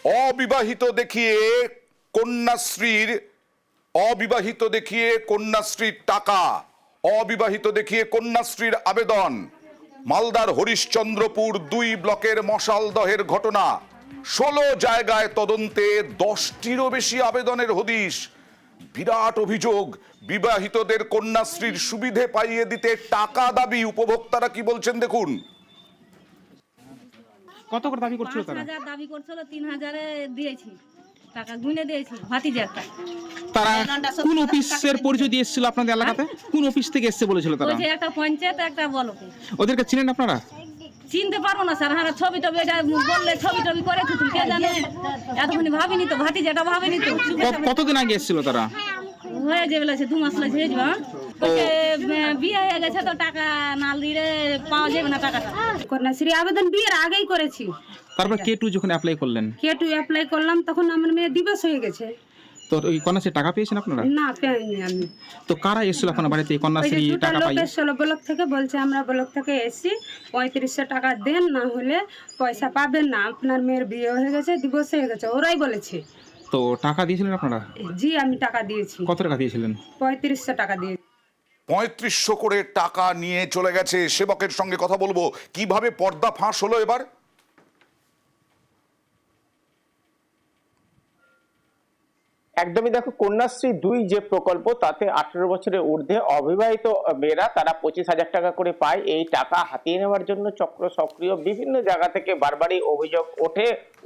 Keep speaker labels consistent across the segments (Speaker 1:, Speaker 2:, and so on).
Speaker 1: অবিবাহিত দেখিয়ে কন্যাশ্রীর টাকা, অবিবাহিত দেখিয়ে কন্যাশ্রীর আবেদন। মালদার হরিশ্চন্দ্রপুর ২ ব্লকের মশালদহের ঘটনা। ১৬ জায়গায় তদন্তে ১০টিরও বেশি আবেদনের হদিশ। বিরাট অভিযোগ, বিবাহিতদের কন্যাশ্রীর সুবিধে পাইয়ে দিতে টাকা দাবি। উপভোক্তারা কি বলছেন দেখুন।
Speaker 2: কত করে দাবি করছিল তারা?
Speaker 3: ৫,০০০ দাবি করছিল, ৩,০০০-এ দিয়েছি, টাকা গুনে দিয়েছি ভাতিজাটা।
Speaker 2: তারা কোন অফিসের পরিচয় দিয়ে এসেছিল আপনাদের এলাকাতে? কোন অফিস থেকে এসেছে বলেছিল তারা?
Speaker 3: ওই যে একটা পঞ্চায়েত, একটা ব্লকে।
Speaker 2: ওদেরকে চিনেন আপনারা?
Speaker 3: চিনতে পারবো না স্যার, হ্যাঁ ছবি টবি এটা বললে ছবি টবি করে তুই কে জানে, এতক্ষণ ভাবিনি তো, ভাতিজাটা ভাবিনি তো।
Speaker 2: কতদিন আগে এসেছিল তারা?
Speaker 3: হয়ে যে বলেছে 2 মাস লাগে হয়ে যাবে। বিয়ে হয়ে গেছে তো টাকা না দিলে পাওয়া যাবে না টাকাটা।
Speaker 4: কন্যাশ্রী আবেদন বিয়ের আগেই করেছি।
Speaker 2: তারপর K2 যখন অ্যাপ্লাই করলেন?
Speaker 4: K2 অ্যাপ্লাই করলাম, তখন আমার মেয়ে দিবস হয়ে গেছে।
Speaker 2: তো ওই কন্যাশ্রী টাকা পেয়েছেন আপনারা?
Speaker 4: না, পাইনি আমি।
Speaker 2: তো কারা এসেছিল আপনার বাড়িতে কন্যাশ্রী টাকা পাই?
Speaker 4: লোকের 16 ব্লক থেকে বলছে, আমরা ব্লক থেকে এসেছি, ৩৫০০ টাকা দেন, না হলে পয়সা পাবেন না, আপনার মেয়ের বিয়ে হয়ে গেছে, দিবস হয়ে গেছে, ওরাই বলেছে।
Speaker 2: তো টাকা দিয়েছিলেন আপনারা?
Speaker 4: জি, আমি টাকা দিয়েছি।
Speaker 2: কত টাকা দিয়েছিলেন?
Speaker 4: ৩৫০০ টাকা দিয়েছি।
Speaker 1: ৩৫০০ করে টাকা নিয়ে চলে গেছে। সেবকের সঙ্গে কথা বলবো, কিভাবে পর্দা ফাঁস হলো এবার।
Speaker 5: একদমই, দেখো, কন্যাশ্রী ২ যে প্রকল্প, তাতে ১৮ বছরের ঊর্ধ্বে অবিবাহিত মেয়েরা তারা ২৫,০০০ টাকা করে পায়। এই টাকা হাতিয়ে নেওয়ার জন্য চক্র সক্রিয়। বিভিন্ন জায়গা থেকে বারবারই অভিযোগ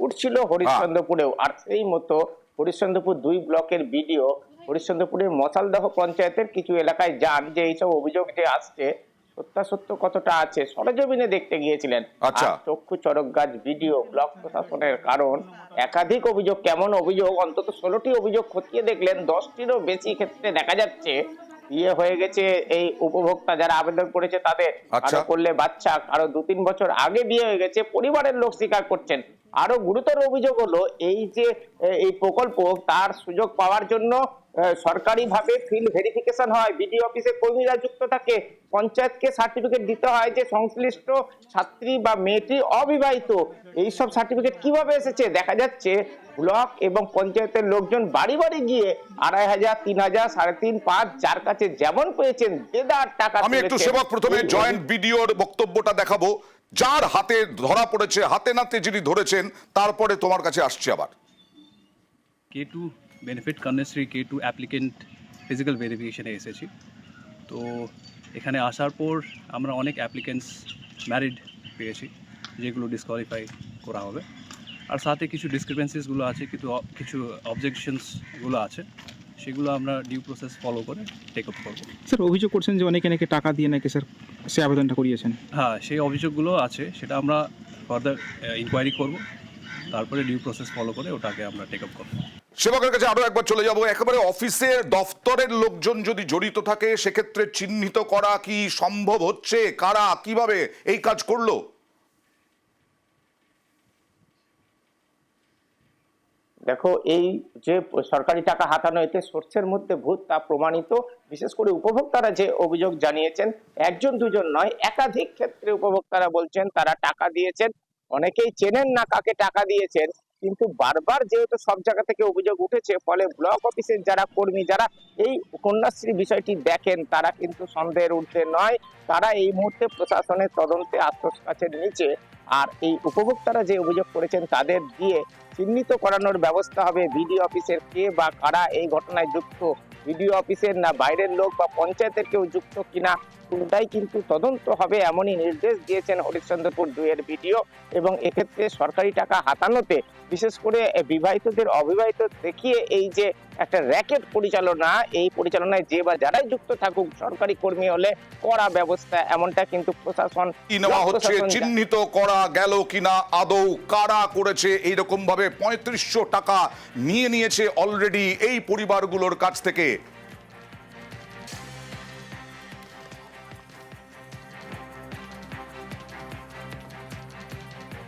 Speaker 5: উঠছিল হরিশ্চন্দ্রপুরেও। আর সেই মতো হরিশ্চন্দ্রপুর ২ ব্লকের বিডিও হরিশ্চন্দ্রপুরের মশালদহ পঞ্চায়েতের কিছু এলাকায় যান, যে এইসব অভিযোগ যে আসছে সত্যাসত্য কতটা আছে সরেজমিনে দেখতে গিয়েছিলেন।
Speaker 1: আচ্ছা,
Speaker 5: চক্ষু চড়ক গাছ ভিডিও ব্লক প্রশাসনের, কারণ একাধিক অভিযোগ, কেমন অভিযোগ, অন্তত 16টি অভিযোগ খতিয়ে দেখলেন। 10টিরও বেশি ক্ষেত্রে দেখা যাচ্ছে বিয়ে হয়ে গেছে এই উপভোক্তা যারা আবেদন করেছে তাদের। কারো করলে বাচ্চা, কারো 2-3 বছর আগে বিয়ে হয়ে গেছে, পরিবারের লোক স্বীকার করছেন। আরো গুরুতর অভিযোগ হলো, এই যে এই প্রকল্প, তার সুযোগ পাওয়ার জন্য সরকারিভাবে ফিল্ড ভেরিফিকেশন হয়, বিডিও অফিসে কর্মীরা যুক্ত থাকে, পঞ্চায়েতকে সার্টিফিকেট দিতে হয় যে সংশ্লিষ্ট ছাত্রী বা মেয়েটি অবিবাহিত। এইসব সার্টিফিকেট কিভাবে এসেছে? দেখা যাচ্ছে ব্লক এবং পঞ্চায়েতের লোকজন বাড়ি বাড়ি গিয়ে ২৫০০, ৩০০০, ৩.৫, ৫, যার কাছে যেমন পেয়েছেন দেদার টাকা।
Speaker 1: আমি একটু সেবক প্রথমে জয়েন্ট বিডিওর বক্তব্যটা দেখাবো, যার হাতে ধরা পড়েছে, হাতে নাতে যিনি ধরেছেন, তারপরে তোমার কাছে আসছে আবার।
Speaker 6: K2 benefit Kanyashree K2 applicant physical ভেরিফিকেশনে এসেছি। তো এখানে আসার পর আমরা অনেক অ্যাপ্লিকেন্টস ম্যারিড পেয়েছি, যেগুলো ডিসকোয়ালিফাই করা হবে। আর সাথে কিছু ডিসক্রিপেন্সিসগুলো আছে, কিছু অবজেকশনসগুলো আছে, সেগুলো আমরা ডিউ প্রসেস ফলো করে টেক আপ করবো।
Speaker 2: স্যার, অভিযোগ করছেন যে অনেকে নাকি টাকা দিয়ে নাকি স্যার সে আবেদনটা করিয়েছেন।
Speaker 6: হ্যাঁ, সেই অভিযোগগুলো আছে, সেটা আমরা ফার্দার ইনকোয়ারি করব, তারপরে ডিউ প্রসেস ফলো করে ওটাকে আমরা টেক আপ করবো।
Speaker 1: সেবকের কাছে আরো একবার চলে যাব। একেবারে অফিসের দফতরের লোকজন যদি জড়িত থাকে, সেক্ষেত্রে চিহ্নিত করা কি সম্ভব হচ্ছে? কারা কিভাবে এই কাজ করলো?
Speaker 5: দেখো, এই যে সরকারি টাকা হাতানো, এতে সোর্সের মধ্যে ভূত, তা প্রমাণিত। বিশেষ করে উপভোক্তারা যে অভিযোগ জানিয়েছেন, 1 2 জন নয়, একাধিক ক্ষেত্রে উপভোক্তারা বলছেন তারা টাকা দিয়েছেন। অনেকেই চেনেন না কাকে টাকা দিয়েছেন, কিন্তু বারবার যেহেতু সব জায়গা থেকে অভিযোগ উঠেছে, ফলে ব্লক অফিসের যারা কর্মী, যারা এই কন্যাশ্রী বিষয়টি দেখেন, তারা কিন্তু সন্দেহের ঊর্ধ্বে নয়। তারা এই মুহূর্তে প্রশাসনের তদন্তে আত্মকাছের নিচে। আর এই উপভোক্তারা যে অভিযোগ করেছেন তাদের দিয়ে চিহ্নিত করানোর ব্যবস্থা হবে। বিডিও অফিসের কে বা কারা এই ঘটনায় যুক্ত, বিডিও অফিসের না বাইরের লোক বা পঞ্চায়েতের কেউ যুক্ত কিনা, কোনটাই কিন্তু তদন্ত হবে, এমনই নির্দেশ দিয়েছেন হরিশ্চন্দ্রপুর 2 এর বিডিও। এবং এক্ষেত্রে সরকারি টাকা হাতানোতে, বিশেষ করে বিবাহিতদের অবিবাহিত দেখিয়ে এই যে একটা র্যাকেট পরিচালনা, এই পরিচালনায় যে বা যারাই যুক্ত থাকুক, সরকারি কর্মী হলে কড়া ব্যবস্থা, এমনটা কিন্তু প্রশাসন
Speaker 1: কি নেওয়া হচ্ছে, চিহ্নিত করা গেল কিনা, আদৌ কারা করেছে। এইরকম ভাবে ৩৫০০ টাকা নিয়ে নিয়েছে অলরেডি এই পরিবারগুলোর কাছ থেকে।